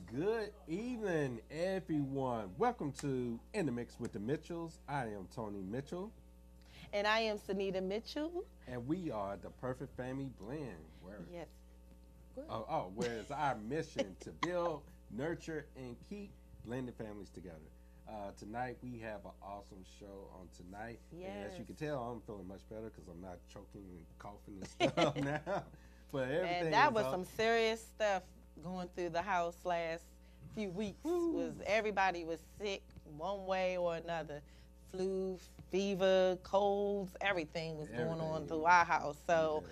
good evening, everyone. Welcome to In the Mix with the Mitchells. I am Tony Mitchell. And I am Sunita Mitchell. And we are the perfect family blend. Yes. Where it's our mission to build, nurture, and keep blended families together. Tonight we have an awesome show on tonight. Yes. And as you can tell, I'm feeling much better because I'm not choking and coughing and stuff now. But everything And that was some serious stuff going through the house last few weeks. Everybody was sick one way or another. Flu, fever, colds, everything was going on through our house. So,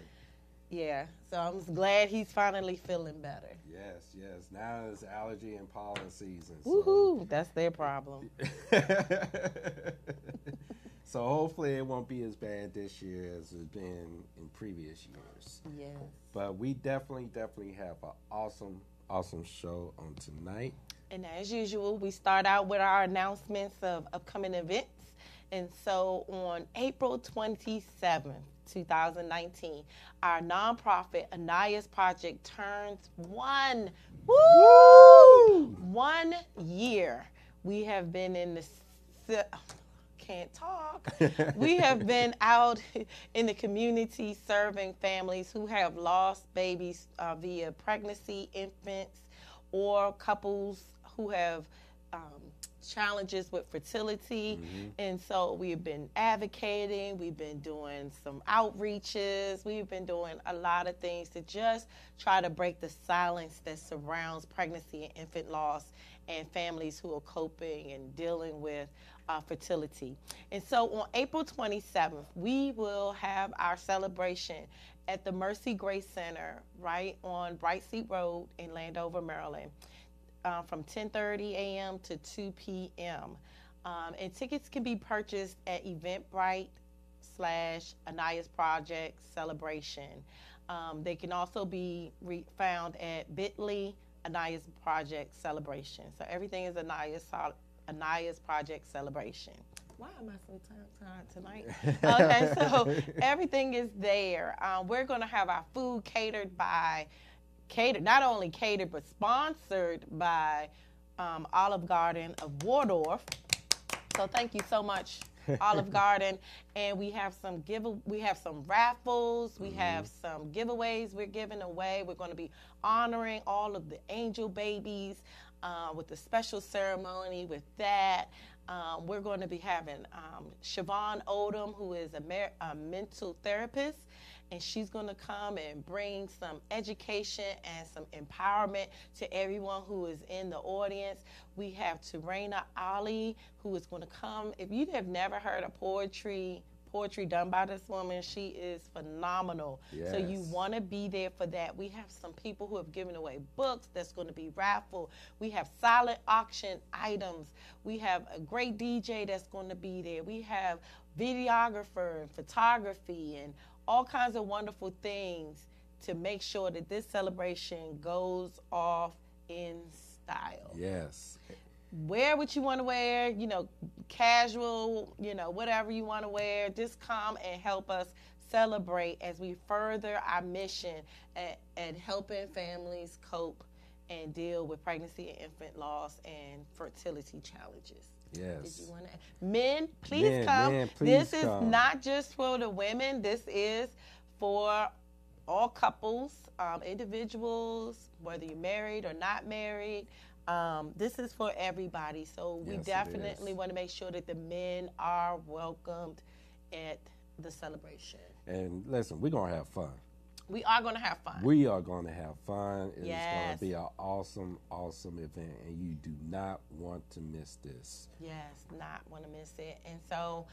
yeah. So I'm glad he's finally feeling better. Yes. Now it's allergy and pollen season. Woohoo! So. That's their problem. So hopefully it won't be as bad this year as it's been in previous years. Yes. But we definitely have an awesome show on tonight. And as usual, we start out with our announcements of upcoming events. And so on April 27th, 2019, our nonprofit Anaya's Project turns 1 year. We have been in the can't talk. We have been out in the community serving families who have lost babies via pregnancy, infants, or couples who have challenges with fertility. And so we've been advocating, we've been doing some outreaches, we've been doing a lot of things to just try to break the silence that surrounds pregnancy and infant loss and families who are coping and dealing with fertility. And so on April 27th, we will have our celebration at the Mercy Grace Center right on Bright Seat Road in Landover, Maryland. From 10:30 a.m. to 2 p.m. And tickets can be purchased at Eventbrite/Anaya's Project Celebration. They can also be found at bit.ly Anaya's Project Celebration. So everything is Anaya's Project Celebration. Why am I so tired tonight? Okay, so everything is there. We're going to have our food not only catered, but sponsored by Olive Garden of Waldorf. So thank you so much, Olive Garden. And we have some raffles, we have some giveaways we're giving away. We're going to be honoring all of the angel babies with a special ceremony with that. We're going to be having Siobhan Odom, who is a mental therapist, and she's going to come and bring some education and some empowerment to everyone who is in the audience. We have Tarena Ali, who is going to come. If you have never heard of poetry done by this woman, she is phenomenal. Yes. So you want to be there for that. We have some people who have given away books that's going to be raffled. We have silent auction items. We have a great DJ that's going to be there. We have videographer and photography and all kinds of wonderful things to make sure that this celebration goes off in style. Yes. Wear what you want to wear, casual, whatever you want to wear. Just come and help us celebrate as we further our mission at helping families cope and deal with pregnancy and infant loss and fertility challenges. Yes. Did you want to? Men, please come. Please this come. Is not just for the women. This is for all couples, individuals, whether you're married or not married. This is for everybody. So we definitely want to make sure that the men are welcomed at the celebration. And listen, we're going to have fun. We are going to have fun. We are going to have fun. It's Yes. going to be an awesome event, and you do not want to miss this. Yes, not want to miss it. And so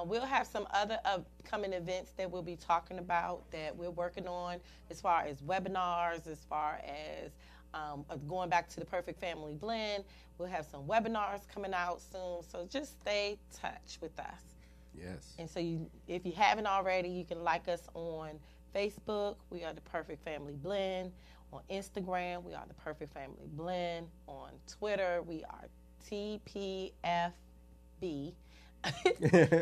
we'll have some other upcoming events that we'll be talking about that we're working on as far as webinars, as far as going back to the Perfect Family Blend. We'll have some webinars coming out soon. So just stay in touch with us. Yes. And so if you haven't already, you can like us on Facebook. We are the Perfect Family Blend. On Instagram, we are the Perfect Family Blend. On Twitter, we are TPFB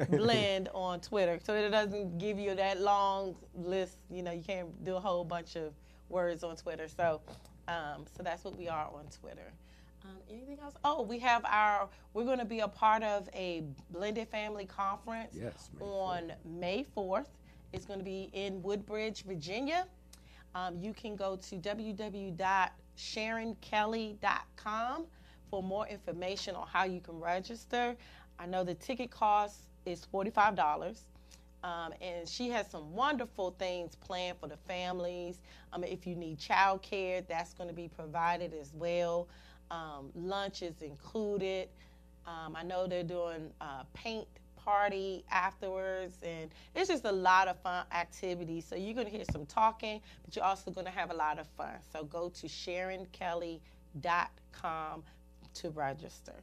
Blend on Twitter. So it doesn't give you that long list. You can't do a whole bunch of words on Twitter. So So that's what we are on Twitter. Anything else? Oh, we're going to be a part of a blended family conference on May 4th. It's going to be in Woodbridge, Virginia. You can go to www.sharonkelly.com for more information on how you can register. I know the ticket cost is $45. And she has some wonderful things planned for the families. If you need childcare, that's going to be provided as well. Lunch is included. I know they're doing paint party afterwards, and it's just a lot of fun activities. So you're going to hear some talking, but you're also going to have a lot of fun. So go to SharonKelly.com to register.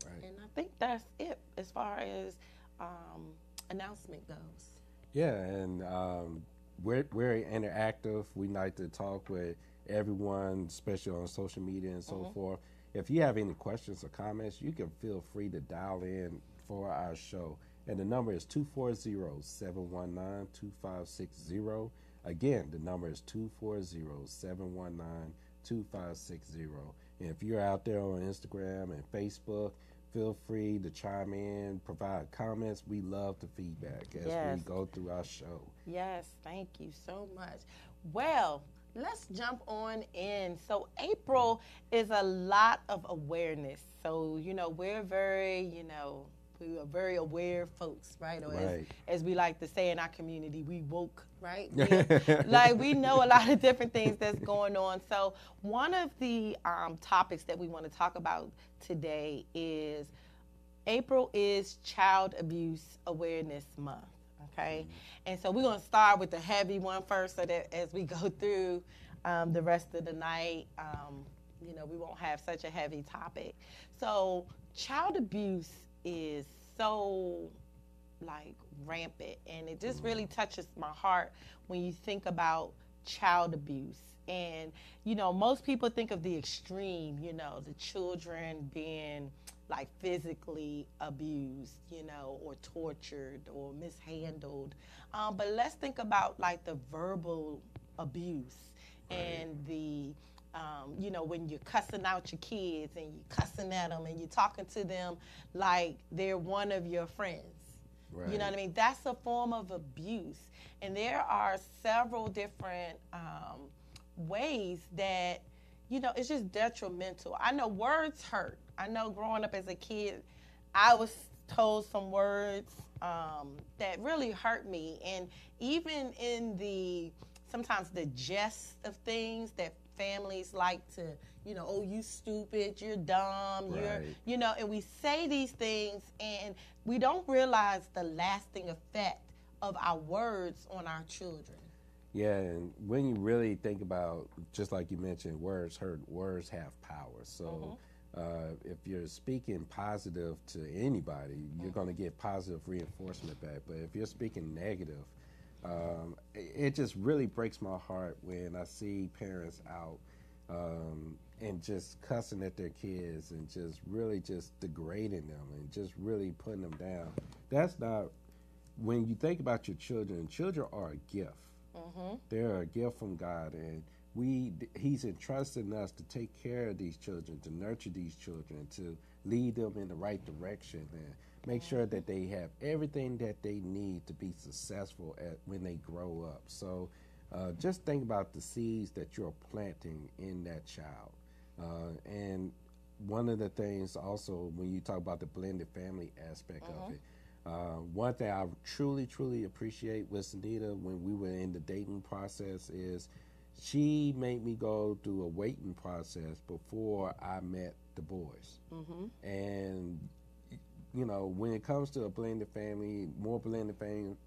Right. And I think that's it as far as announcement goes. Yeah, and we're interactive. We like to talk with everyone, especially on social media and so forth. If you have any questions or comments, you can feel free to dial in for our show. And the number is 240-719-2560. Again, the number is 240-719-2560. And if you're out there on Instagram and Facebook, feel free to chime in, provide comments. We love the feedback as we go through our show. Yes, thank you so much. Well, let's jump on in. So April is a lot of awareness. So, we're we are very aware folks, right? Or as we like to say in our community, we woke, right? We know a lot of different things that's going on. So one of the topics that we want to talk about today is April is Child Abuse Awareness Month, okay? And so we're going to start with the heavy one first so that as we go through the rest of the night, we won't have such a heavy topic. So child abuse is so rampant, and it just really touches my heart when you think about child abuse. And most people think of the extreme, the children being physically abused, or tortured or mishandled, but let's think about the verbal abuse and the when you're cussing out your kids and you're cussing at them and you're talking to them like they're one of your friends. Right. You know what I mean? That's a form of abuse. And there are several different ways that, it's just detrimental. I know words hurt. I know growing up as a kid, I was told some words that really hurt me. And even in sometimes the jest of things that families like to, oh, you stupid, you're dumb, and we say these things and we don't realize the lasting effect of our words on our children. Yeah, and when you really think about, just like you mentioned, words hurt, words have power. So if you're speaking positive to anybody, you're going to get positive reinforcement back. But if you're speaking negative, it just really breaks my heart when I see parents out and just cussing at their kids and just really just degrading them and just really putting them down. That's not, when you think about your children are a gift. They're a gift from God, and He's entrusting us to take care of these children, to nurture these children, to lead them in the right direction, and make sure that they have everything that they need to be successful when they grow up. So just think about the seeds that you're planting in that child. And one of the things also, when you talk about the blended family aspect of it, one thing I truly, truly appreciate with Sunita when we were in the dating process is she made me go through a waiting process before I met the boys. And when it comes to a blended family, more blended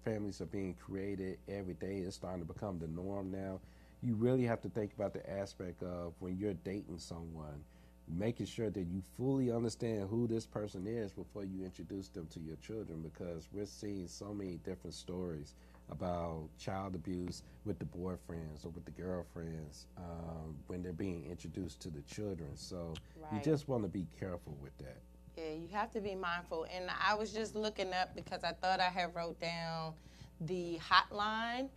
families are being created every day. It's starting to become the norm now. You really have to think about the aspect of when you're dating someone, making sure that you fully understand who this person is before you introduce them to your children, because we're seeing so many different stories about child abuse with the boyfriends or with the girlfriends when they're being introduced to the children. So you just want to be careful with that. Yeah, you have to be mindful. And I was just looking up because I thought I had wrote down the hotline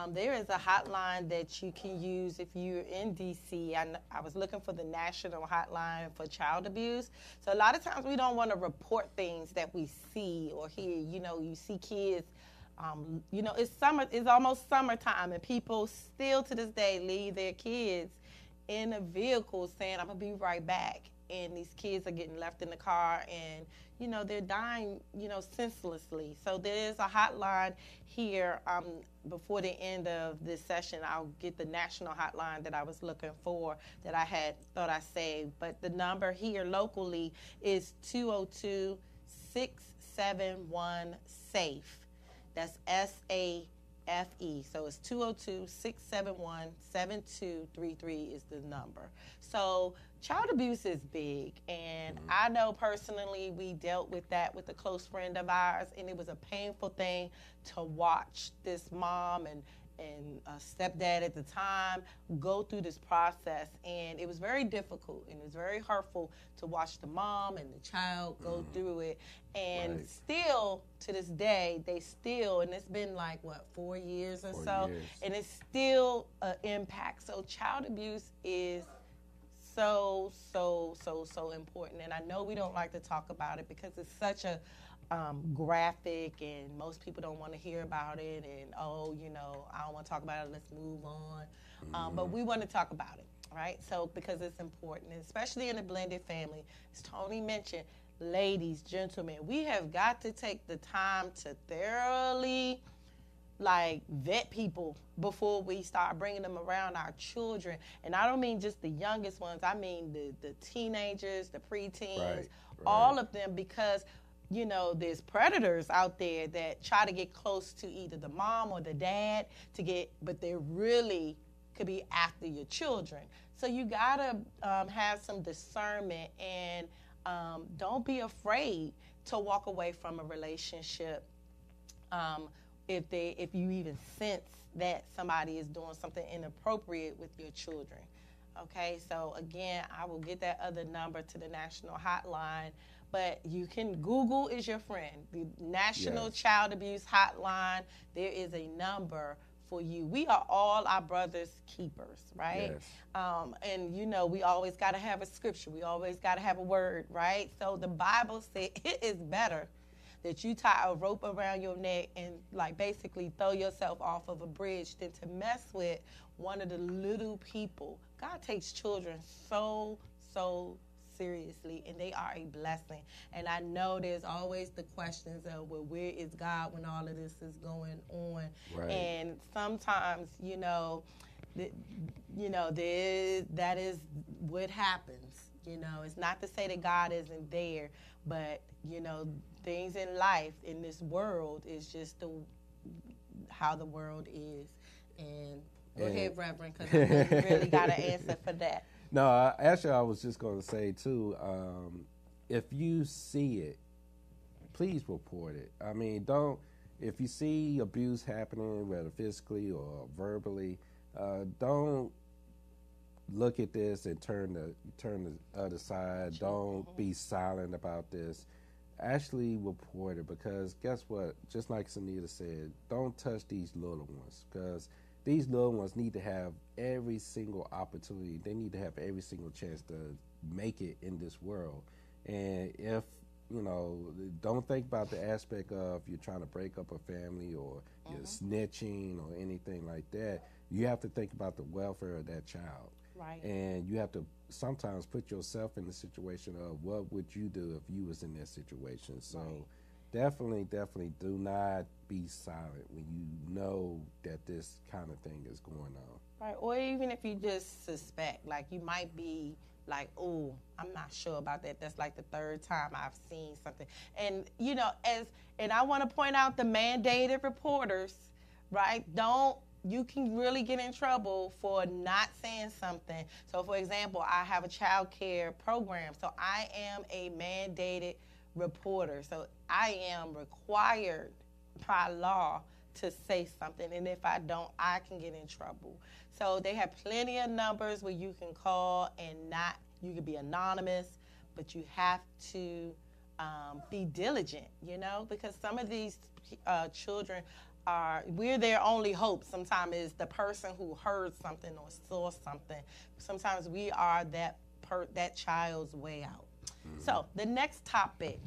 There is a hotline that you can use if you're in D.C. I was looking for the national hotline for child abuse. So a lot of times we don't want to report things that we see or hear. You know, you see kids, you know, it's summer, it's almost summertime, and people still to this day leave their kids in a vehicle saying, I'm going to be right back. And these kids are getting left in the car, and, you know, they're dying, you know, senselessly. So there is a hotline here. Before the end of this session, I'll get the national hotline that I was looking for that I had thought I saved. But the number here locally is 202-671-SAFE. That's SAFE. So it's 202-671-7233 is the number. So child abuse is big, and I know personally we dealt with that with a close friend of ours, and it was a painful thing to watch this mom and stepdad at the time go through this process, and it was very difficult, and it was very hurtful to watch the mom and the child go through it, and still to this day they still, and it's been like what, 4 years or so, and it's still an impact. So child abuse is so important, and I know we don't like to talk about it because it's such a graphic, and most people don't want to hear about it, and you know, I don't want to talk about it, let's move on. But we want to talk about it, right? So because it's important, especially in a blended family, as Tony mentioned, ladies, gentlemen, we have got to take the time to thoroughly vet people before we start bringing them around our children. And I don't mean just the youngest ones. I mean the teenagers, the preteens, all of them, because, you know, there's predators out there that try to get close to either the mom or the dad but they really could be after your children. So you gotta have some discernment, and don't be afraid to walk away from a relationship. If you even sense that somebody is doing something inappropriate with your children. Okay, so again, I will get that other number to the national hotline, but you can, Google is your friend. The National Child Abuse Hotline, there is a number for you. We are all our brother's keepers, right? Yes. And you know, we always got to have a scripture. We always got to have a word, right? So the Bible said it is better that you tie a rope around your neck and basically throw yourself off of a bridge than to mess with one of the little people. God takes children so seriously, and they are a blessing. And I know there's always the questions of, well, where is God when all of this is going on? Right. And sometimes, you know, that is what happens. You know, it's not to say that God isn't there, but, you know, things in life, in this world, is just how the world is. And go ahead, Reverend, because I really got an answer for that. No, actually, I was just going to say, too, if you see it, please report it. I mean, if you see abuse happening, whether physically or verbally, don't look at this and turn the other side. Don't be silent about this. Actually report it, because guess what? Just like Sunita said, don't touch these little ones, because these little ones need to have every single opportunity. They need to have every single chance to make it in this world. And if, you know, don't think about the aspect of you're trying to break up a family or you're snitching or anything like that. You have to think about the welfare of that child. Right. And you have to sometimes put yourself in the situation of what would you do if you was in that situation. So definitely do not be silent when you know that this kind of thing is going on. Right. Or even if you just suspect, you might be like, oh, I'm not sure about that. That's like the third time I've seen something. And, you know, and I want to point out the mandated reporters, right? You can really get in trouble for not saying something. So, for example, I have a child care program. So I am a mandated reporter. So I am required by law to say something. And if I don't, I can get in trouble. So they have plenty of numbers where you can call, and you can be anonymous, but you have to be diligent, you know, because some of these children we're their only hope. Sometimes is the person who heard something or saw something. Sometimes we are that child's way out. Mm-hmm. So the next topic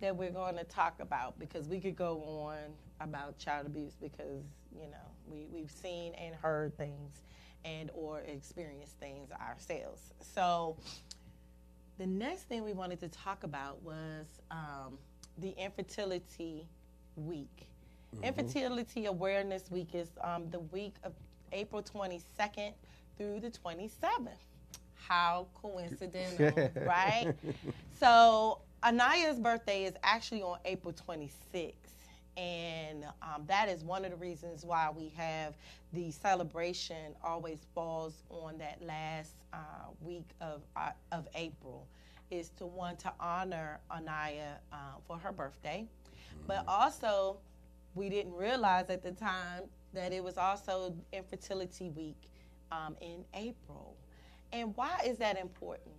that we're going to talk about, because we could go on about child abuse, because we've seen and heard things and or experienced things ourselves. So the next thing we wanted to talk about was the Infertility Week. Mm-hmm. Infertility Awareness Week is the week of April 22nd through the 27th. How coincidental, right? So Anaya's birthday is actually on April 26th. And that is one of the reasons why we have the celebration always falls on that last week of April, is to honor Anaya for her birthday. Mm-hmm. But also, we didn't realize at the time that it was also Infertility Week in April. And why is that important?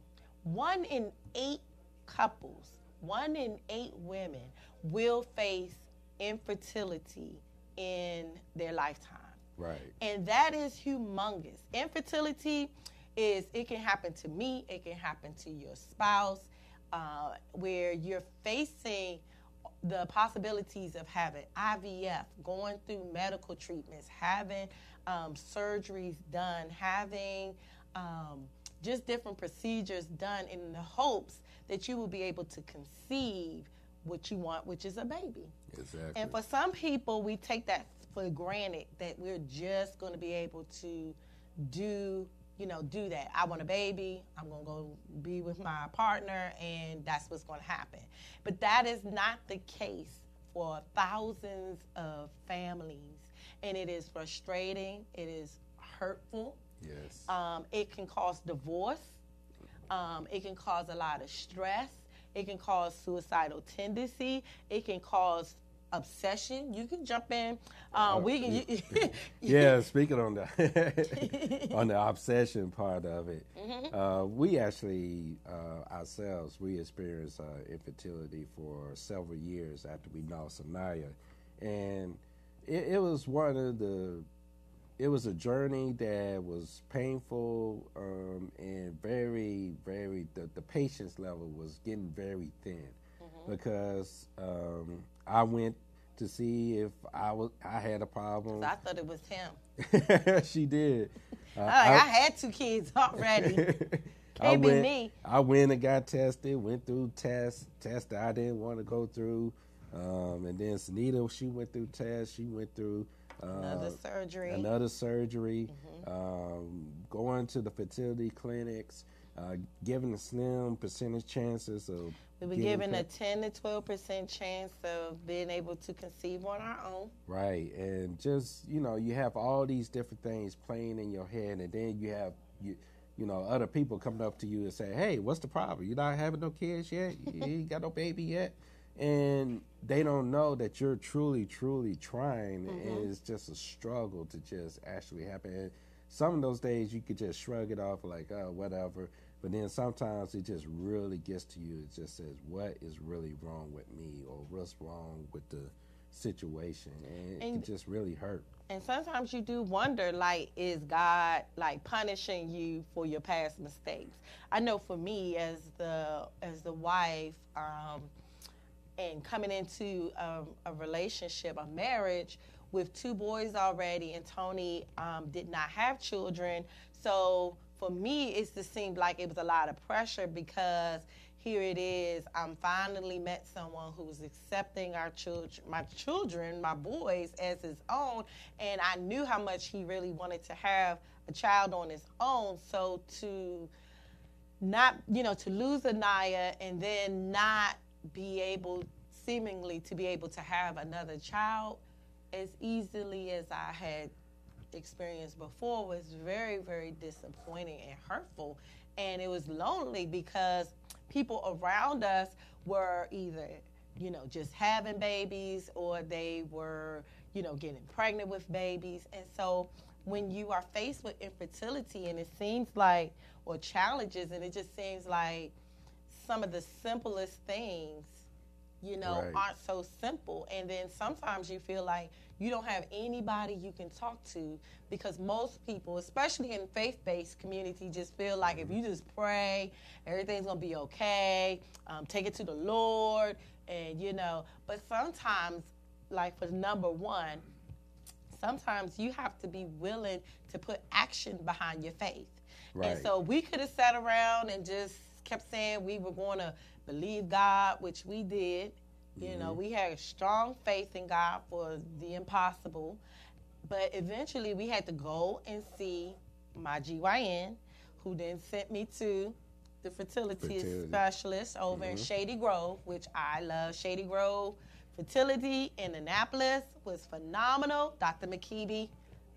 1 in 8 couples, 1 in 8 women will face infertility in their lifetime. Right. And that is humongous. Infertility it can happen to me, it can happen to your spouse, where you're facing the possibilities of having IVF, going through medical treatments, having surgeries done, having just different procedures done in the hopes that you will be able to conceive what you want, which is a baby. Exactly. And for some people, we take that for granted, that we're just going to be able to do that. I want a baby, I'm going to go be with my partner, and that's what's going to happen. But that is not the case for thousands of families. And it is frustrating. It is hurtful. Yes. It can cause divorce. It can cause a lot of stress. It can cause suicidal tendency. It can cause obsession. You can jump in. Yeah, speaking on the on the obsession part of it, mm-hmm. We actually ourselves experienced infertility for several years after we lost Anaya, and it was it was a journey that was painful and very, very, the patience level was getting very thin, mm-hmm. because I went to see if I had a problem. I thought it was him. She did. I had 2 kids already. Can't be me. I went and got tested, went through tests that I didn't want to go through. And then Sunita, she went through tests. She went through another surgery, mm-hmm. Going to the fertility clinics, given a slim percentage chances of. We were given a 10 to 12% chance of being able to conceive on our own. Right, and just you have all these different things playing in your head, and then you have other people coming up to you and say, "Hey, what's the problem? You're not having no kids yet? You ain't got no baby yet?" And they don't know that you're truly, truly trying, mm-hmm. and it's just a struggle to just actually happen. And some of those days you could just shrug it off like, oh, whatever. But then sometimes it just really gets to you. It just says, what is really wrong with me, or what's wrong with the situation? And it can just really hurt. And sometimes you do wonder, like, is God like punishing you for your past mistakes? I know for me as the wife, and coming into a relationship, a marriage with 2 boys already, and Tony did not have children. So for me, it just seemed like it was a lot of pressure, because here it is, I'm finally met someone who's accepting my boys as his own, and I knew how much he really wanted to have a child on his own. So to not, to lose Anaya and then not be able, seemingly to be able to have another child as easily as I had experienced before was very, very disappointing and hurtful. And it was lonely because people around us were either, just having babies, or they were, getting pregnant with babies. And so when you are faced with infertility, and it seems like, or challenges, and it just seems like some of the simplest things Right. aren't so simple. And then sometimes you feel like you don't have anybody you can talk to because most people, especially in faith-based community, just feel like if you just pray, everything's going to be okay. Take it to the Lord. And, but sometimes, like for number one, sometimes you have to be willing to put action behind your faith. Right. And so we could have sat around and just kept saying we were going to believe God, which we did. We had a strong faith in God for the impossible. But eventually we had to go and see my GYN, who then sent me to the fertility specialist over in Shady Grove, which I love. Shady Grove Fertility in Annapolis was phenomenal. Dr. McKeeby,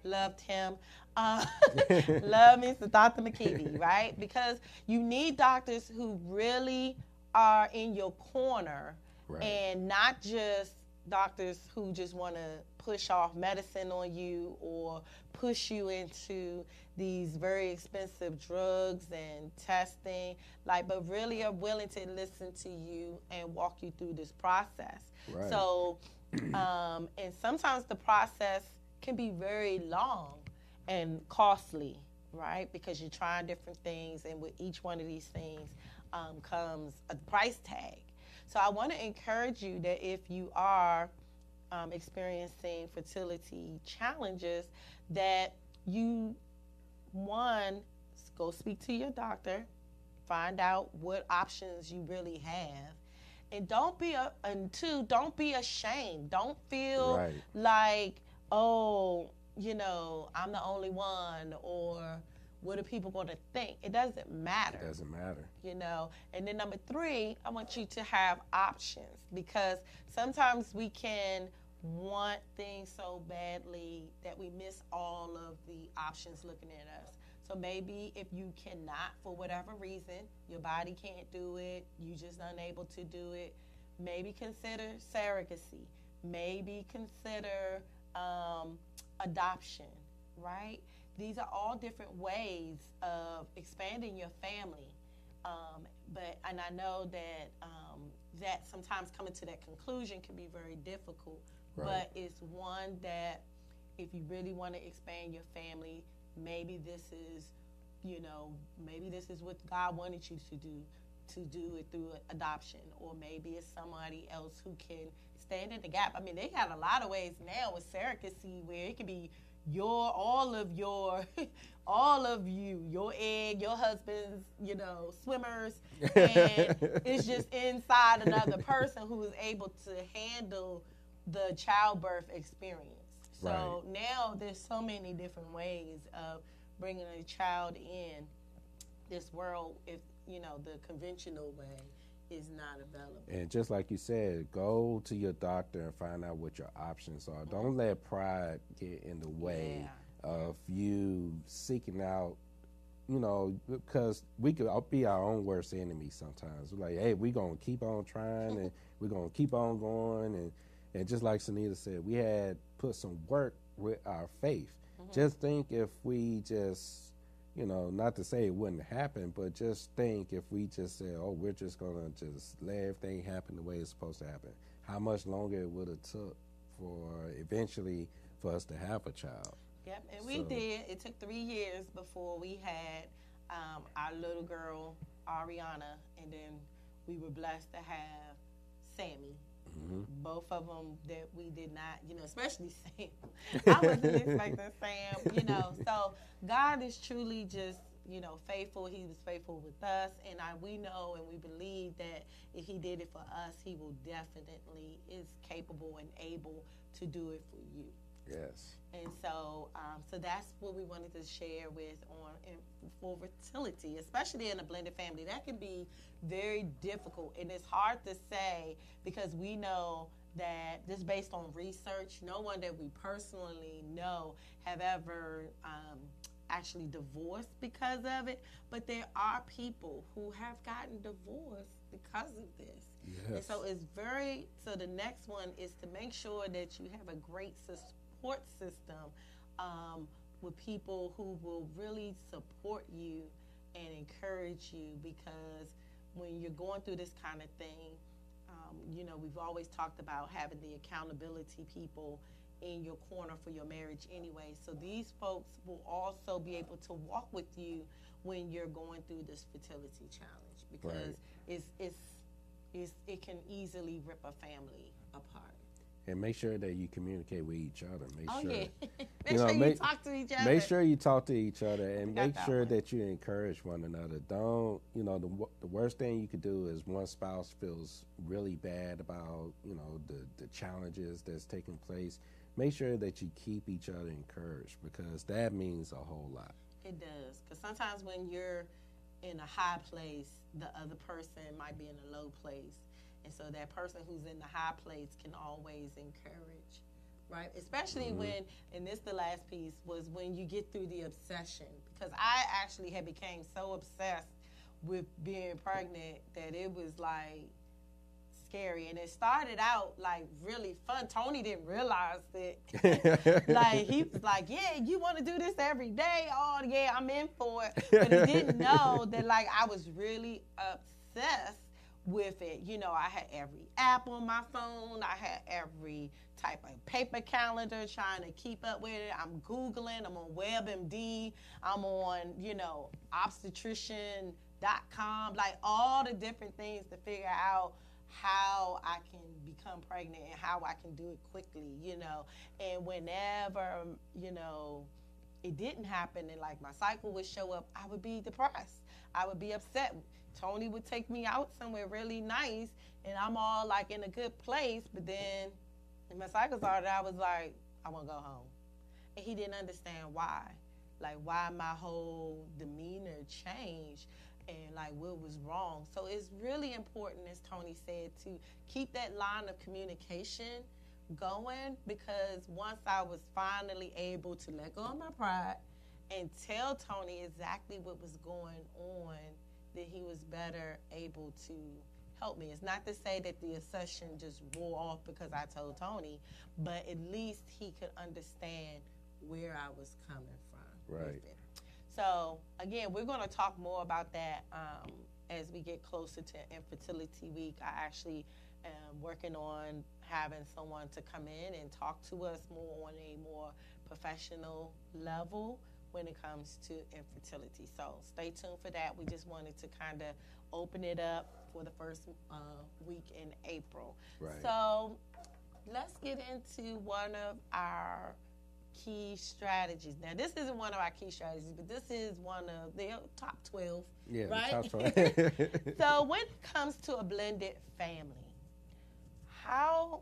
loved him. Love me some Dr. McKeeby, right? Because you need doctors who really are in your corner, Right. and not just doctors who just want to push off medicine on you or push you into these very expensive drugs and testing, but really are willing to listen to you and walk you through this process. Right. So, and sometimes the process can be very long and costly, right? Because you're trying different things, and with each one of these things comes a price tag. So I want to encourage you that if you are experiencing fertility challenges, that you, one, go speak to your doctor, find out what options you really have, and two, don't be ashamed. Don't feel like, oh, I'm the only one, or what are people going to think? It doesn't matter. It doesn't matter. And then number three, I want you to have options, because sometimes we can want things so badly that we miss all of the options looking at us. So maybe if you cannot, for whatever reason, your body can't do it, you just unable to do it, maybe consider surrogacy. Maybe consider adoption, right? These are all different ways of expanding your family. And I know that that sometimes coming to that conclusion can be very difficult. Right. But it's one that if you really want to expand your family, maybe this is, maybe this is what God wanted you to do it through adoption, or maybe it's somebody else who can stand in the gap. I mean, they got a lot of ways now with surrogacy where it can be all of you, your egg, your husband's, swimmers, and it's just inside another person who is able to handle the childbirth experience. So now there's so many different ways of bringing a child in this world if, the conventional way is not available. And just like you said, go to your doctor and find out what your options are. Don't let pride get in the way of you seeking out, because we could be our own worst enemy sometimes. We're like, hey, we're going to keep on trying and we're going to keep on going. And just like Sunita said, we had put some work with our faith. Just think if we just, not to say it wouldn't happen, but just think if we just said, oh, we're just going to just let everything happen the way it's supposed to happen, how much longer it would have took for eventually for us to have a child. Yep, and we did. It took 3 years before we had our little girl, Ariana, and then we were blessed to have Sammy. Both of them that we did not, especially Sam. I wasn't expecting Sam, So God is truly just, faithful. He was faithful with us, and we know and we believe that if He did it for us, He will definitely is capable and able to do it for you. Yes. And so, so that's what we wanted to share for fertility, especially in a blended family. That can be very difficult, and it's hard to say because we know that just based on research, no one that we personally know have ever actually divorced because of it. But there are people who have gotten divorced because of this. Yes. And so so the next one is to make sure that you have a great support system with people who will really support you and encourage you, because when you're going through this kind of thing, We've always talked about having the accountability people in your corner for your marriage anyway. So these folks will also be able to walk with you when you're going through this fertility challenge, because it can easily rip a family apart. And make sure that you communicate with each other. Make sure you talk to each other. Make sure you talk to each other, and make sure that you encourage one another. Don't, the worst thing you could do is one spouse feels really bad about, the challenges that's taking place. Make sure that you keep each other encouraged, because that means a whole lot. It does, because sometimes when you're in a high place, the other person might be in a low place. And so that person who's in the high place can always encourage, right? Especially when, and this the last piece, was when you get through the obsession. Because I actually had became so obsessed with being pregnant that it was like scary. And it started out like really fun. Tony didn't realize it. Like he was like, yeah, you want to do this every day? Oh yeah, I'm in for it. But he didn't know that like I was really obsessed with it. I had every app on my phone. I had every type of paper calendar trying to keep up with it. I'm Googling. I'm on WebMD. I'm on, obstetrician.com, like all the different things to figure out how I can become pregnant and how I can do it quickly, And whenever, it didn't happen and like my cycle would show up, I would be depressed. I would be upset. Tony would take me out somewhere really nice, and I'm all like in a good place. But then when my cycle started, I was like, I want to go home. And he didn't understand why. Like why my whole demeanor changed and like what was wrong. So it's really important, as Tony said, to keep that line of communication going, because once I was finally able to let go of my pride and tell Tony exactly what was going on, that he was better able to help me. It's not to say that the obsession just wore off because I told Tony, but at least he could understand where I was coming from. Right. So, again, we're going to talk more about that as we get closer to Infertility Week. I actually am working on having someone to come in and talk to us more on a more professional level when it comes to infertility. So stay tuned for that. We just wanted to kind of open it up for the first week in April. Right. So let's get into one of our key strategies. Now, this isn't one of our key strategies, but this is one of the top 12. Yeah, right? top 12. So when it comes to a blended family,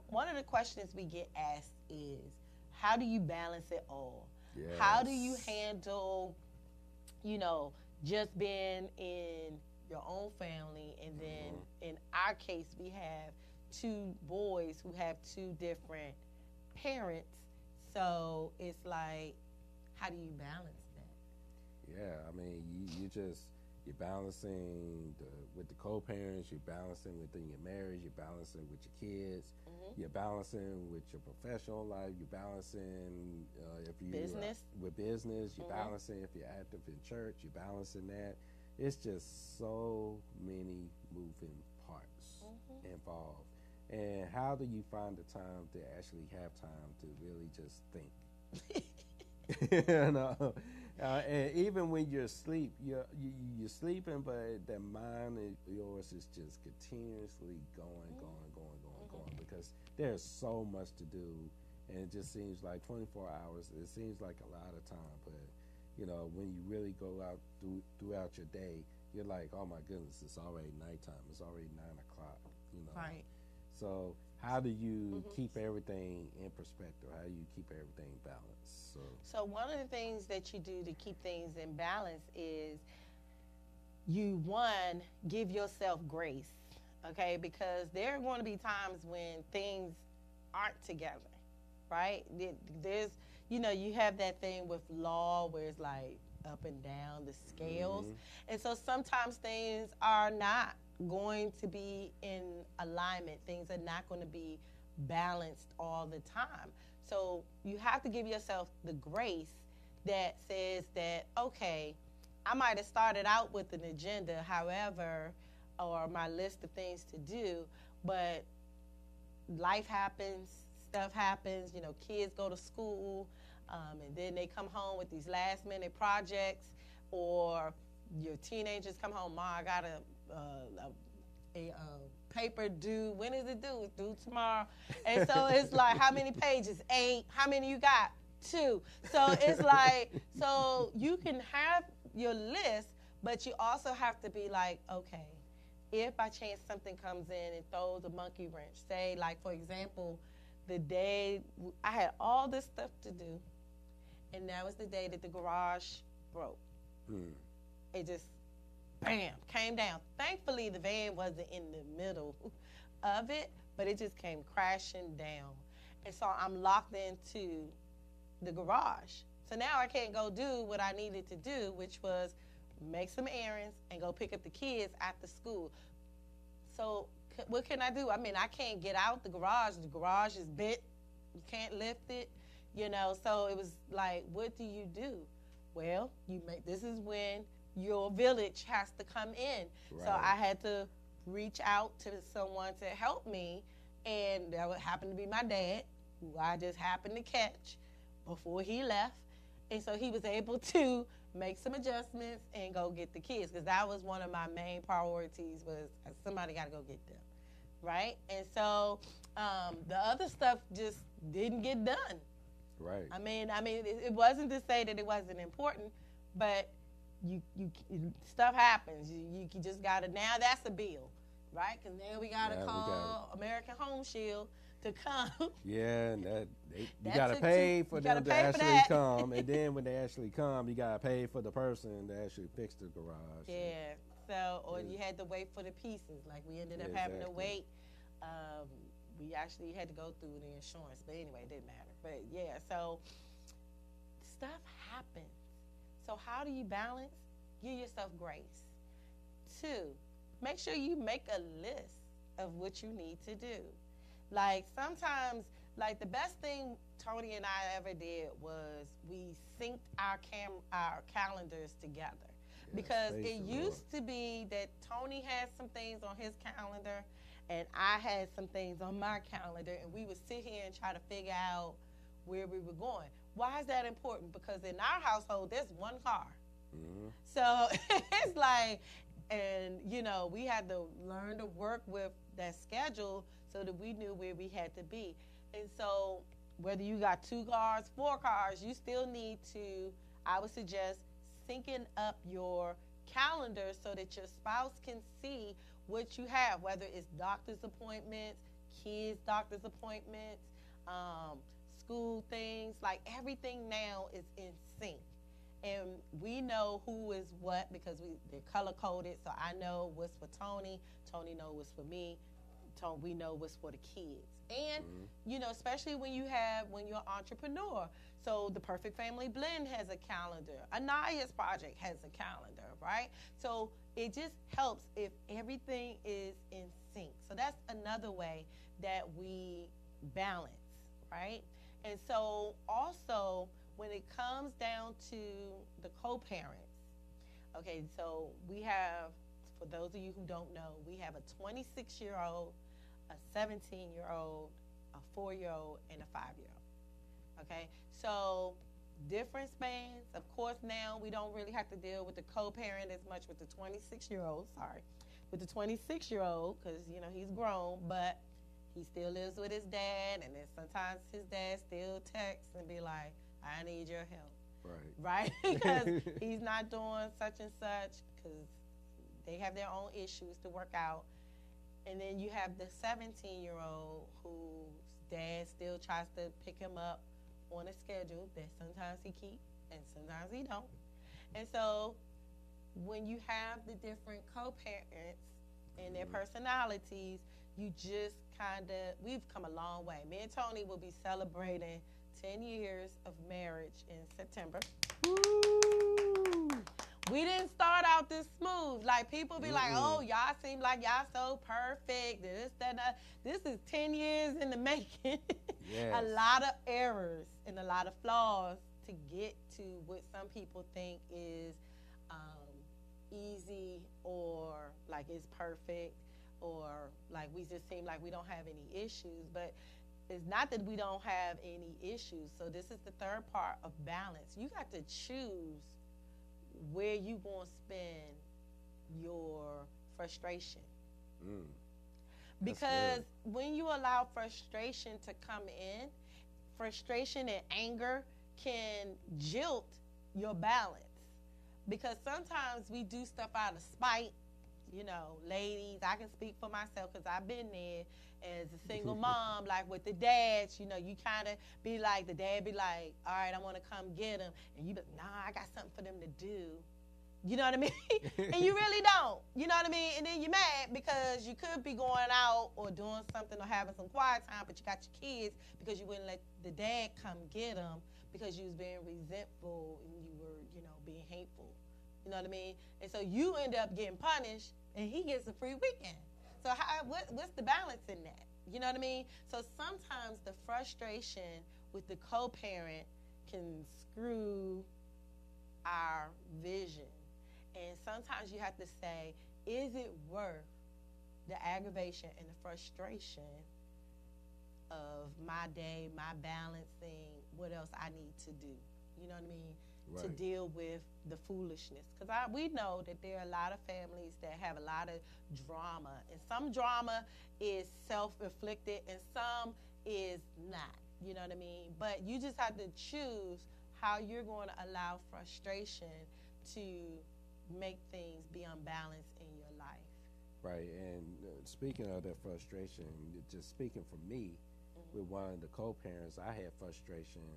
one of the questions we get asked is, how do you balance it all? Yes. How do you handle, just being in your own family, and then in our case, we have two boys who have two different parents. So it's like, how do you balance that? Yeah, I mean, you're balancing with the co-parents, you're balancing within your marriage, you're balancing with your kids, you're balancing with your professional life, you're balancing if you with business, you're balancing if you're active in church, you're balancing that. It's just so many moving parts involved. And how do you find the time to actually have time to really just think? And even when you're asleep, you're sleeping, but that mind of yours is just continuously going, because there's so much to do, and it just seems like 24 hours. It seems like a lot of time, but when you really go out throughout your day, you're like, oh my goodness, it's already nighttime. It's already 9 o'clock. Right. So how do you keep everything in perspective? How do you keep everything balanced? So one of the things that you do to keep things in balance is you, one, give yourself grace, okay? Because there are going to be times when things aren't together, right? There's, you have that thing with law where it's like up and down the scales. And so sometimes things are not going to be in alignment. Things are not going to be balanced all the time. So you have to give yourself the grace that says that, okay, I might have started out with an agenda, however, or my list of things to do, But life happens, stuff happens, kids go to school, and then they come home with these last minute projects, or your teenagers come home, Ma, I got a paper due. When is it due? It's due tomorrow. And so it's like, how many pages? 8. How many you got? 2. So it's like, so you can have your list, but you also have to be like, okay, if by chance something comes in and throws a monkey wrench, say, like, for example, the day I had all this stuff to do, and that was the day that the garage broke. It just, bam, came down. Thankfully, the van wasn't in the middle of it, but it just came crashing down. And so I'm locked into the garage. So now I can't go do what I needed to do, which was make some errands and go pick up the kids after school. So what can I do? I mean, I can't get out the garage. The garage is bent. You can't lift it, So it was like, what do you do? Well, this is when your village has to come in. Right. So I had to reach out to someone to help me, and that would happen to be my dad, who I just happened to catch before he left. And so he was able to make some adjustments and go get the kids, because that was one of my main priorities, was somebody got to go get them, right? And so the other stuff just didn't get done. Right. I mean, it wasn't to say that it wasn't important, but you stuff happens. You just got to, now that's a bill, right? Because now we got to call American Home Shield to come. Yeah, and you got to pay for them to actually come. And then when they actually come, you got to pay for the person to actually fix the garage. Yeah. So, or you had to wait for the pieces. Like, we ended up having to wait. We actually had to go through the insurance. But anyway, it didn't matter. But, yeah, so stuff happens. So how do you balance? Give yourself grace. 2, make sure you make a list of what you need to do. Like, sometimes, like, the best thing Tony and I ever did was we synced our calendars together. Yes, because it used to be that Tony had some things on his calendar and I had some things on my calendar, and we would sit here and try to figure out where we were going. Why is that important? Because in our household, there's one car. Mm-hmm. So it's like, and, we had to learn to work with that schedule so that we knew where we had to be. And so whether you got 2 cars, 4 cars, you still need to, I would suggest, syncing up your calendar so that your spouse can see what you have, whether it's doctor's appointments, kids' doctor's appointments, school things. Like, everything now is in sync. And we know who is what because they're color-coded. So I know what's for Tony. Tony knows what's for me. We know what's for the kids. And, especially when you're an entrepreneur. So the Perfect Family Blend has a calendar. Anaya's project has a calendar, right? So it just helps if everything is in sync. So that's another way that we balance, right? And so also, when it comes down to the co-parents, okay, so we have, for those of you who don't know, we have a 26-year-old, a 17-year-old, a 4-year-old, and a 5-year-old, okay? So different spans. Of course, now we don't really have to deal with the co-parent as much with the 26-year-old, with the 26-year-old, because, he's grown, but he still lives with his dad, and then sometimes his dad still texts and be like, I need your help. Right? Because he's not doing such and such, because they have their own issues to work out. And then you have the 17-year-old whose dad still tries to pick him up on a schedule that sometimes he keeps and sometimes he don't. And so when you have the different co-parents and their personalities, you just we've come a long way. Me and Tony will be celebrating 10 years of marriage in September. Woo! We didn't start out this smooth. Like, people be like, oh, y'all seem like y'all so perfect. This, that, that. This is 10 years in the making. Yes. A lot of errors and a lot of flaws to get to what some people think is easy or like it's perfect or like like we just seem like we don't have any issues, but it's not that we don't have any issues. So this is the third part of balance. You got to choose where you going to spend your frustration. Mm. Because when you allow frustration to come in, frustration and anger can jilt your balance. Because sometimes we do stuff out of spite. You know, ladies, I can speak for myself because I've been there as a single mom, like with the dads, you know, you kind of be like, the dad be like, all right, I want to come get them. And you be like, nah, I got something for them to do. You know what I mean? And you really don't. You know what I mean? And then you're mad because you could be going out or doing something or having some quiet time, but you got your kids because you wouldn't let the dad come get them because you was being resentful and you were, you know, being hateful. You know what I mean? And so you end up getting punished and he gets a free weekend. So what's the balance in that? You know what I mean? So sometimes the frustration with the co-parent can screw our vision. And sometimes you have to say, is it worth the aggravation and the frustration of my day, my balancing, what else I need to do? You know what I mean? Right. To deal with the foolishness. Because we know that there are a lot of families that have a lot of drama. And some drama is self-inflicted and some is not. You know what I mean? But you just have to choose how you're going to allow frustration to make things be unbalanced in your life. Right, and speaking of that frustration, just speaking for me, with one of the co-parents, I had frustration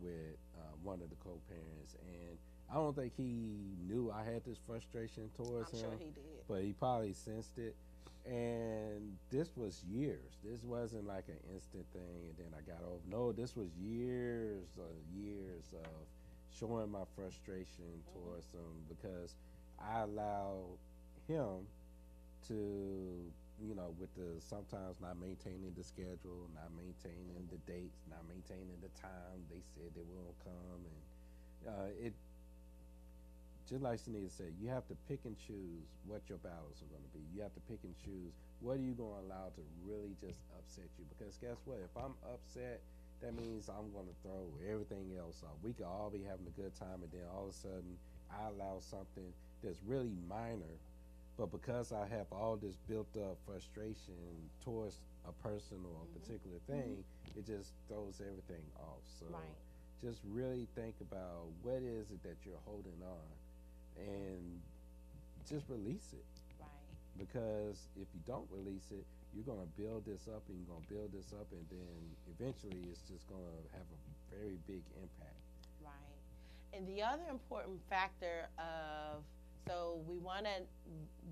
with one of the co-parents, and I don't think he knew I had this frustration towards him. I'm sure he did. But he probably sensed it, and this was years. This wasn't like an instant thing, and then I got over. No, this was years of showing my frustration towards him because I allowed him to, you know, with the sometimes not maintaining the schedule, not maintaining the dates, not maintaining the time they said they will come, and it just like Sunita said, you have to pick and choose what your battles are going to be. You have to pick and choose what are you going to allow to really just upset you, because guess what? If I'm upset, that means I'm going to throw everything else off. We could all be having a good time, and then all of a sudden I allow something that's really minor, but because I have all this built up frustration towards a person or a particular thing, it just throws everything off. So just really think about what is it that you're holding on and just release it. Right. Because if you don't release it, you're going to build this up and you're going to build this up, and then eventually it's just going to have a very big impact. Right. And the other important factor of, so we want to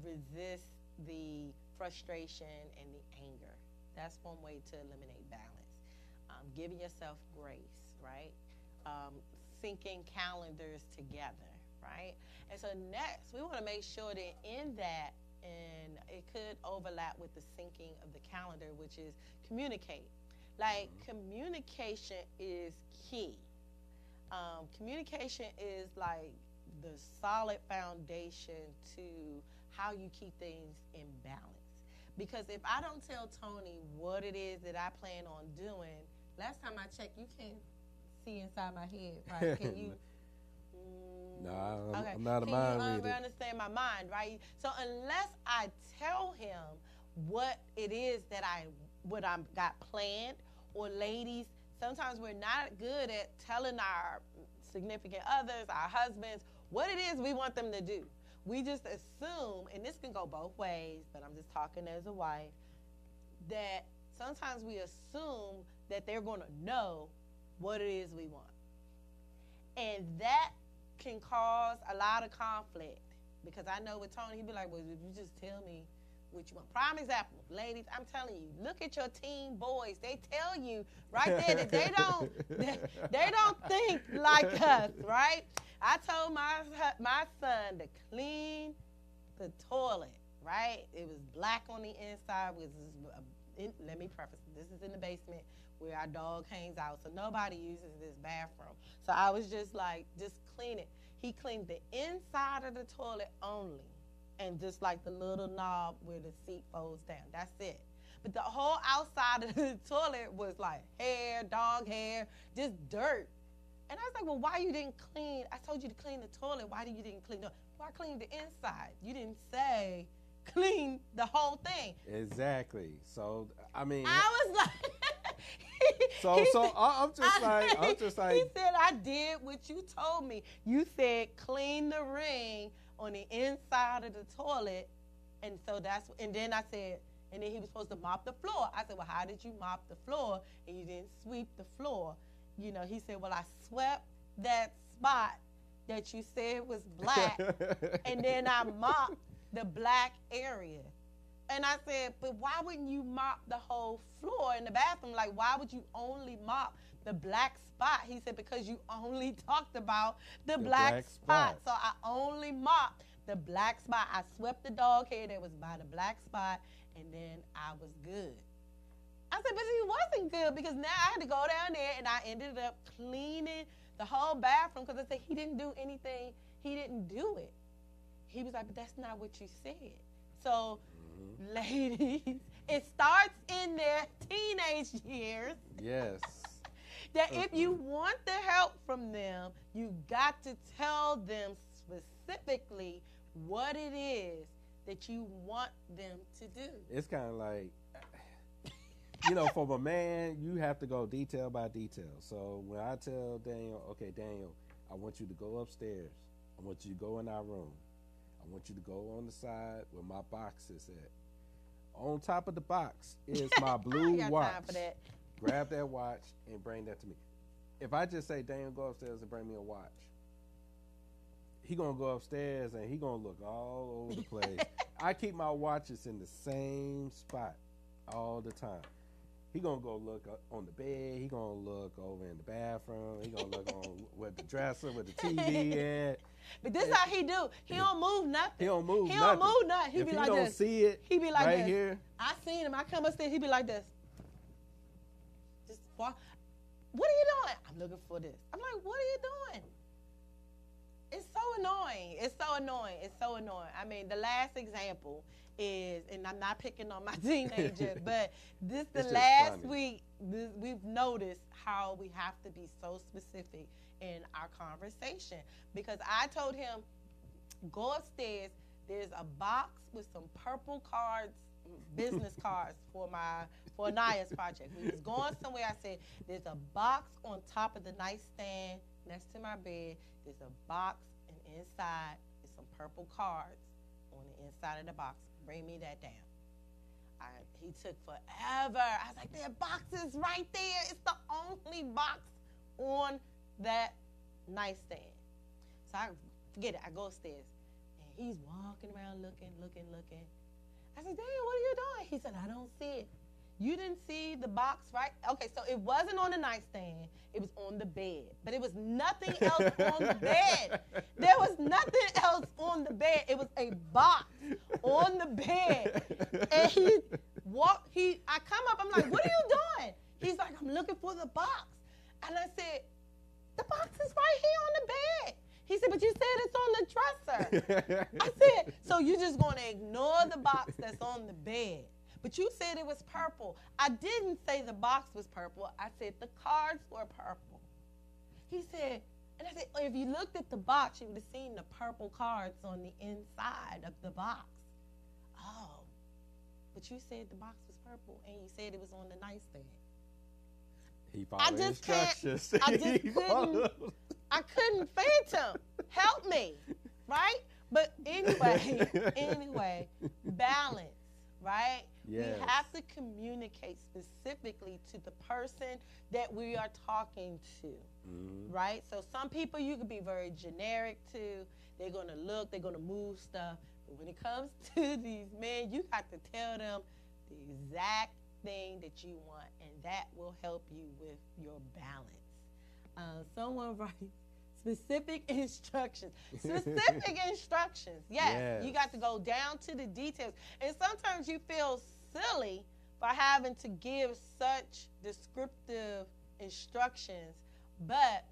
resist the frustration and the anger. That's one way to eliminate balance. Giving yourself grace, right? Syncing calendars together, right? And so next, we want to make sure that in that, and it could overlap with the syncing of the calendar, which is communicate. Like, communication is key. Communication is like the solid foundation to how you keep things in balance. Because if I don't tell Tony what it is that I plan on doing, last time I checked, you can't see inside my head, right? Can you? No, I'm not a mind reader. Can you understand my mind, right? So unless I tell him what it is that what I got planned, or ladies, sometimes we're not good at telling our significant others, our husbands, what it is we want them to do. We just assume, and this can go both ways, but I'm just talking as a wife, that sometimes we assume that they're going to know what it is we want. And that can cause a lot of conflict, because I know with Tony, he'd be like, well, if you just tell me what you want. Prime example, ladies, I'm telling you, look at your teen boys. They tell you right there that they don't think like us, right? I told my son to clean the toilet, right? It was black on the inside. Let me preface, this is in the basement where our dog hangs out, so nobody uses this bathroom. So I was just like, just clean it. He cleaned the inside of the toilet only. and just like the little knob where the seat folds down. That's it. But the whole outside of the toilet was like hair, dog hair, just dirt. And I was like, well, why you didn't clean? I told you to clean the toilet. Why you didn't clean the? Well, I cleaned the inside. You didn't say clean the whole thing. Exactly. So I mean, I was like, I'm just like. He said, I did what you told me. You said clean the ring on the inside of the toilet, and so and then I said, and then he was supposed to mop the floor. I said, well, how did you mop the floor and you didn't sweep the floor? You know, he said, well, I swept that spot that you said was black, and then I mopped the black area. And I said, but why wouldn't you mop the whole floor in the bathroom? Like, why would you only mop the black spot? He said, because you only talked about the black spot. So I only mopped the black spot. I swept the dog hair that was by the black spot, and then I was good. I said, but he wasn't good, because now I had to go down there, and I ended up cleaning the whole bathroom, because I said he didn't do anything. He didn't do it. He was like, but that's not what you said. So, ladies, it starts in their teenage years. Yes. That if you want the help from them, you got to tell them specifically what it is that you want them to do. It's kind of like, from a man, you have to go detail by detail. So when I tell Daniel, okay, Daniel, I want you to go upstairs. I want you to go in our room. I want you to go on the side where my box is at. On top of the box is my blue watch. Time for that. Grab that watch and bring that to me. If I just say, Daniel, go upstairs and bring me a watch, he going to go upstairs and he going to look all over the place. I keep my watches in the same spot all the time. He going to go look on the bed. He going to look over in the bathroom. He going to look on with the dresser, with the TV at. But this how he do. He don't move nothing. He don't move nothing. He if be he like don't this. See it he be like right this. Here. I seen him. I come upstairs. He be like this. Just walk. What are you doing? I'm looking for this. I'm like, what are you doing? It's so annoying. It's so annoying. It's so annoying. I mean, the last example is, and I'm not picking on my teenager, but the last week, we've noticed how we have to be so specific in our conversation, because I told him, go upstairs. There's a box with some purple cards, business cards for Anaya's project. We was going somewhere. I said, there's a box on top of the nightstand next to my bed. There's a box, and inside is some purple cards on the inside of the box. Bring me that down. He took forever. I was like, there are boxes right there. It's the only box on that nightstand. So I forget it. I go upstairs, and he's walking around looking. I said, Daniel, what are you doing? He said, I don't see it. You didn't see the box, right? Okay, so it wasn't on the nightstand. It was on the bed. But it was nothing else on the bed. There was nothing else on the bed. It was a box on the bed. And I come up, I'm like, what are you doing? He's like, I'm looking for the box. And I said, the box is right here on the bed. He said, but you said it's on the dresser. I said, so you're just going to ignore the box that's on the bed. But you said it was purple. I didn't say the box was purple. I said the cards were purple. He said, and I said, if you looked at the box, you would have seen the purple cards on the inside of the box. Oh, but you said the box was purple, and you said it was on the nightstand. He followed instructions. I couldn't phantom. Help me, right? But anyway, balance, right? Yes. We have to communicate specifically to the person that we are talking to, right? So some people you can be very generic to. They're going to look, they're going to move stuff. But when it comes to these men, you have to tell them the exact thing that you want, and that will help you with your balance. Someone writes, specific instructions. Specific instructions. Yes. You got to go down to the details. And sometimes you feel silly for having to give such descriptive instructions, but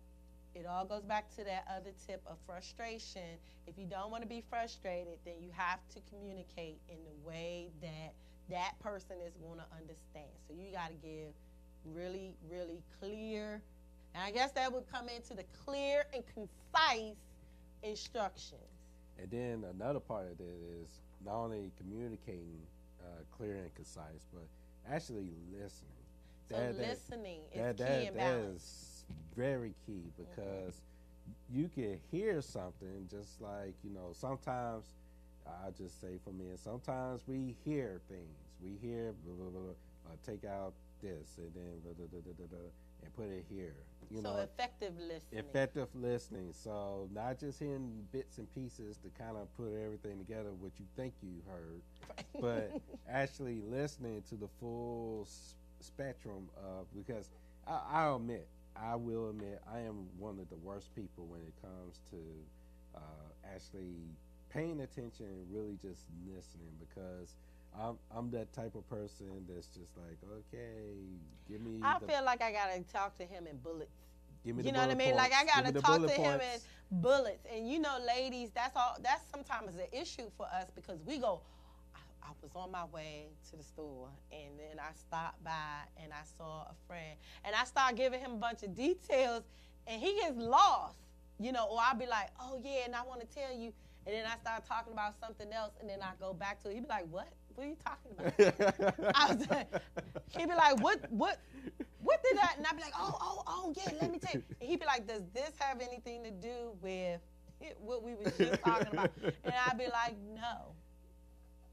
it all goes back to that other tip of frustration. If you don't want to be frustrated, then you have to communicate in the way that that person is going to understand. So you got to give really, really clear, and I guess that would come into the clear and concise instructions. And then another part of it is not only communicating clear and concise, but actually listening. So listening is key and balance. That is very key, because you can hear something just like, sometimes, I'll just say for me, sometimes we hear things. We hear, blah, blah, blah, take out this and then blah, blah, blah, blah, blah, and put it here. So effective listening. Effective listening. So not just hearing bits and pieces to kind of put everything together, what you think you heard, but actually listening to the full spectrum of, because I will admit, I am one of the worst people when it comes to actually paying attention and really just listening, because I'm that type of person that's just like, okay, give me. I feel like I gotta talk to him in bullets. Give me you the know what I mean? points. Like I gotta talk to him points. in bullets. And ladies, that's all. That's sometimes an issue for us, because we go. I was on my way to the store, and then I stopped by and I saw a friend, and I start giving him a bunch of details, and he gets lost, or I'll be like, oh yeah, and I want to tell you, and then I start talking about something else, and then I go back to it. He'd be like, what? What are you talking about? I was like, he'd be like, what did that? And I'd be like, oh, yeah, let me tell you. And he'd be like, does this have anything to do with what we were just talking about? And I'd be like, no.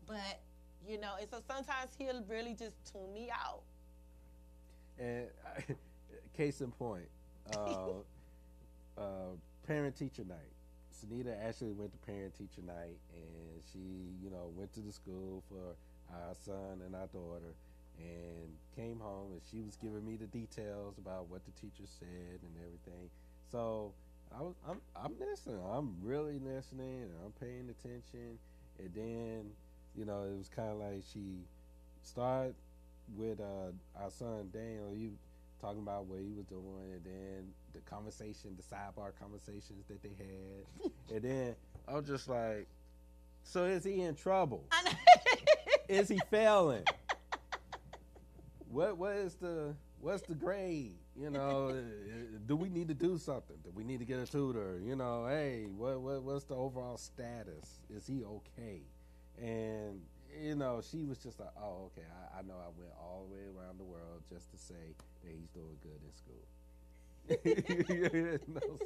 But, and so sometimes he'll really just tune me out. And case in point, parent-teacher night. Sunita actually went to parent-teacher night, and she, went to the school for our son and our daughter, and came home, and she was giving me the details about what the teacher said and everything. So I'm listening. I'm really listening, and I'm paying attention. And then, it was kind of like she started with our son Daniel. You talking about what he was doing, and then the conversation, the sidebar conversations that they had. And then I was just like, so is he in trouble? Is he failing? What's the grade? Do we need to do something? Do we need to get a tutor? Hey, what's the overall status? Is he okay? And she was just like, oh, okay, I know I went all the way around the world just to say that he's doing good in school.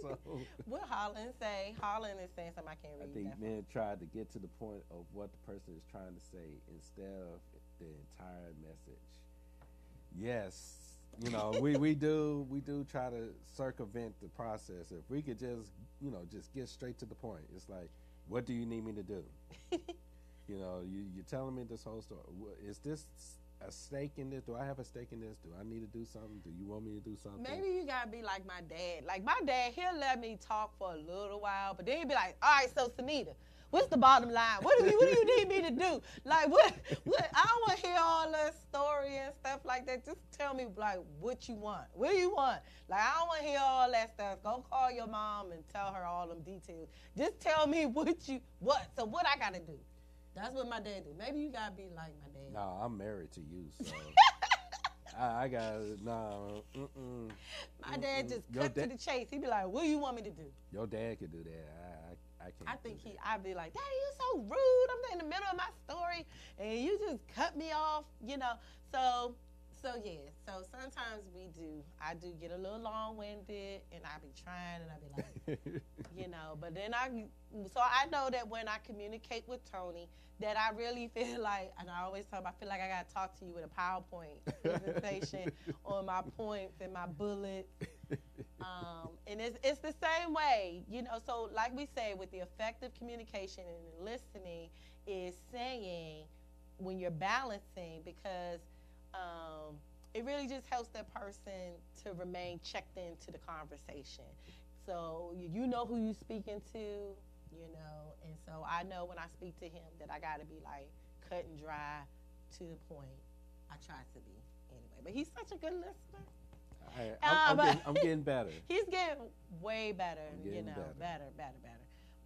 So what Holland say? Holland is saying something I can't read. I think men tried to get to the point of what the person is trying to say instead of the entire message. Yes, we do try to circumvent the process. If we could just get straight to the point. It's like, what do you need me to do? You're telling me this whole story. Is this a stake in this? Do I have a stake in this? Do I need to do something? Do you want me to do something? Maybe you gotta be like my dad. Like my dad, he'll let me talk for a little while, but then he'll be like, all right, so Sunita, what's the bottom line? What do you need me to do? Like what I don't want to hear all the story and stuff like that. Just tell me like what you want. What do you want? Like I don't want to hear all that stuff. Go call your mom and tell her all them details. Just tell me what. So what I gotta do? That's what my dad do. Maybe you gotta be like my dad. No, I'm married to you, so I got no. My dad just cut to the chase. He be like, "What do you want me to do?" Your dad could do that. I can't. I think I'd be like, "Daddy, you so rude. I'm in the middle of my story, and you just cut me off." So yeah. So sometimes I do get a little long-winded, and I be trying, and I be like, But then I know that when I communicate with Tony, that I really feel like, and I always tell him, I feel like I got to talk to you with a PowerPoint presentation on my points and my bullets. And it's the same way, So like we say, with the effective communication and listening is saying when you're balancing, because it really just helps that person to remain checked into the conversation. So you know who you're speaking to, and so I know when I speak to him that I got to be like cut and dry to the point. I try to be anyway, but he's such a good listener. I'm getting better. He's getting way better, better.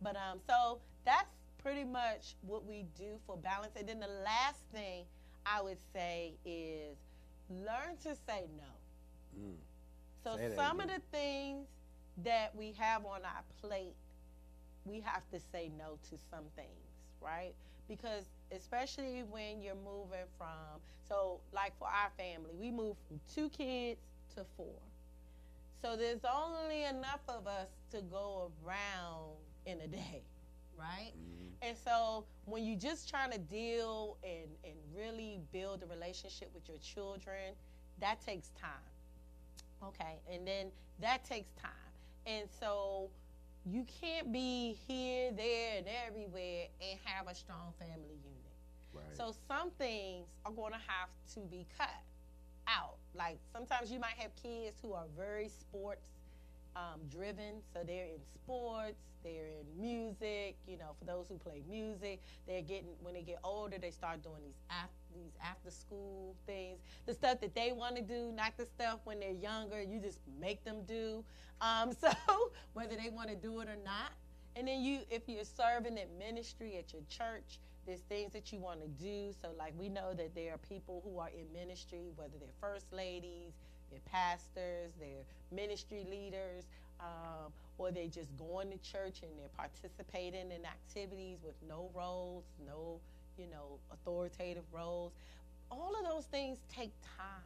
But so that's pretty much what we do for balance. And then the last thing I would say is learn to say no. So some of the things that we have on our plate, we have to say no to some things, right? Because especially when you're moving from, so like for our family, we moved from 2 kids to 4. So there's only enough of us to go around in a day, right? And so when you're just trying to deal and really build a relationship with your children, that takes time, okay? And then that takes time. And so you can't be here, there, and everywhere and have a strong family unit. Right. So some things are going to have to be cut out. Like sometimes you might have kids who are very sports driven, so they're in sports, they're in music. For those who play music, when they get older, they start doing these after school things, the stuff that they want to do, not the stuff when they're younger you just make them do. So whether they want to do it or not. And then if you're serving in ministry at your church, there's things that you want to do. So like we know that there are people who are in ministry, whether they're first ladies, they're pastors, they're ministry leaders, or they just going to church and they're participating in activities with no roles, no, authoritative roles. All of those things take time.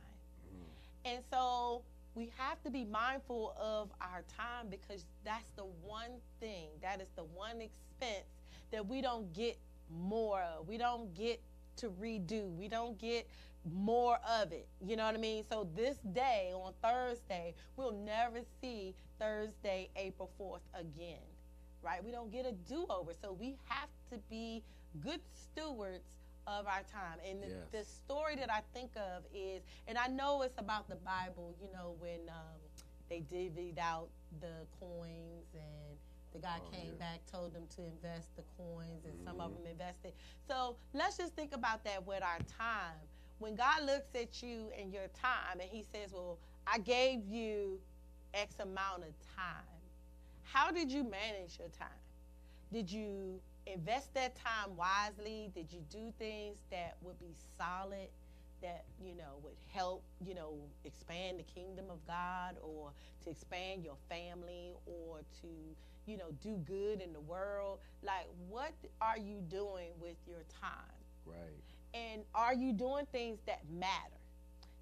And so we have to be mindful of our time, because that's the one thing, that is the one expense that we don't get more of. We don't get to redo. We don't get more of it. You know what I mean? So this day, on Thursday, we'll never see Thursday, April 4th again, right? We don't get a do-over. So we have to be good stewards of our time. And the story that I think of is, and I know it's about the Bible, when they divvied out the coins and the guy came back, told them to invest the coins, and some of them invested. So let's just think about that with our time. When God looks at you and your time and he says, well, I gave you X amount of time. How did you manage your time? Did you invest that time wisely? Did you do things that would be solid, that, would help, expand the kingdom of God, or to expand your family, or to, do good in the world? Like, what are you doing with your time? Right. And are you doing things that matter?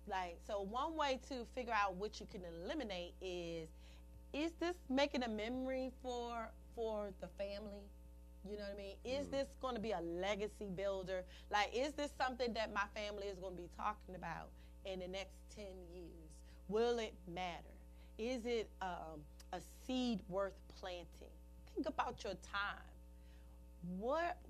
Like, so one way to figure out what you can eliminate is this making a memory for the family? You know what I mean? Is this going to be a legacy builder? Like, is this something that my family is going to be talking about in the next 10 years? Will it matter? Is it a seed worth planting? Think about your time.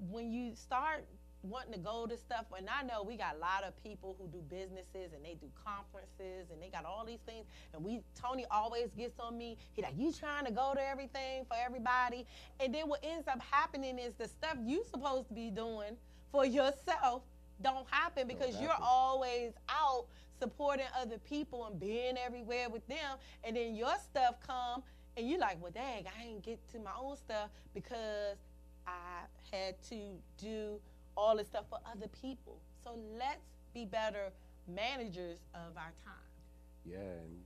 When you start wanting to go to stuff, and I know we got a lot of people who do businesses and they do conferences and they got all these things, and Tony always gets on me. He like, you trying to go to everything for everybody, and then what ends up happening is the stuff you supposed to be doing for yourself don't happen, because you're always out supporting other people and being everywhere with them, and then your stuff come and you're like, well, dang, I ain't get to my own stuff because I had to do all this stuff for other people. So let's be better managers of our time. Yeah, and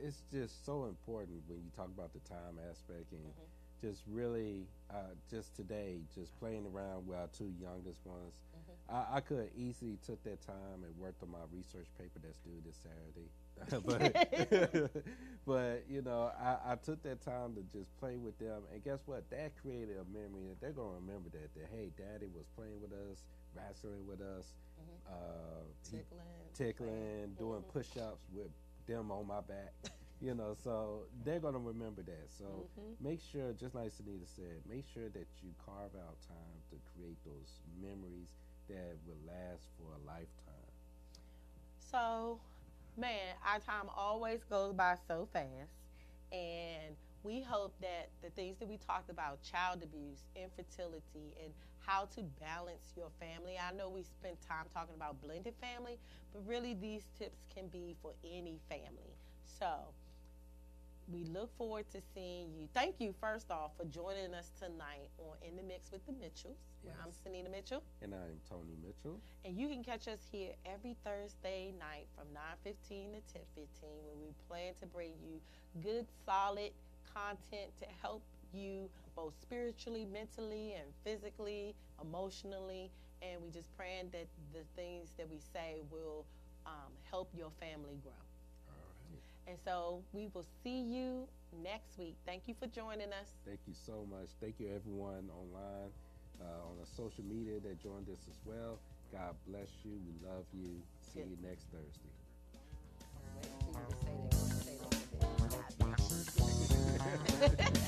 it's just so important when you talk about the time aspect, and just really, just today, just playing around with our 2 youngest ones. I could easily took that time and worked on my research paper that's due this Saturday. but I took that time to just play with them, and guess what? That created a memory that they're gonna remember that hey, Daddy was playing with us, wrestling with us, tickling, doing push-ups with them on my back. So they're gonna remember that. So make sure, just like Sunita said, make sure that you carve out time to create those memories that will last for a lifetime. So, man, our time always goes by so fast, and we hope that the things that we talked about, child abuse, infertility, and how to balance your family. I know we spent time talking about blended family, but really these tips can be for any family. So we look forward to seeing you. Thank you, first off, for joining us tonight on In the Mix with the Mitchells. Yes. I'm Senita Mitchell. And I'm Tony Mitchell. And you can catch us here every Thursday night from 9:15 to 10:15, where we plan to bring you good, solid content to help you both spiritually, mentally, and physically, emotionally. And we just praying that the things that we say will help your family grow. And so we will see you next week. Thank you for joining us. Thank you so much. Thank you, everyone online, on the social media that joined us as well. God bless you. We love you. See you next Thursday. Wait,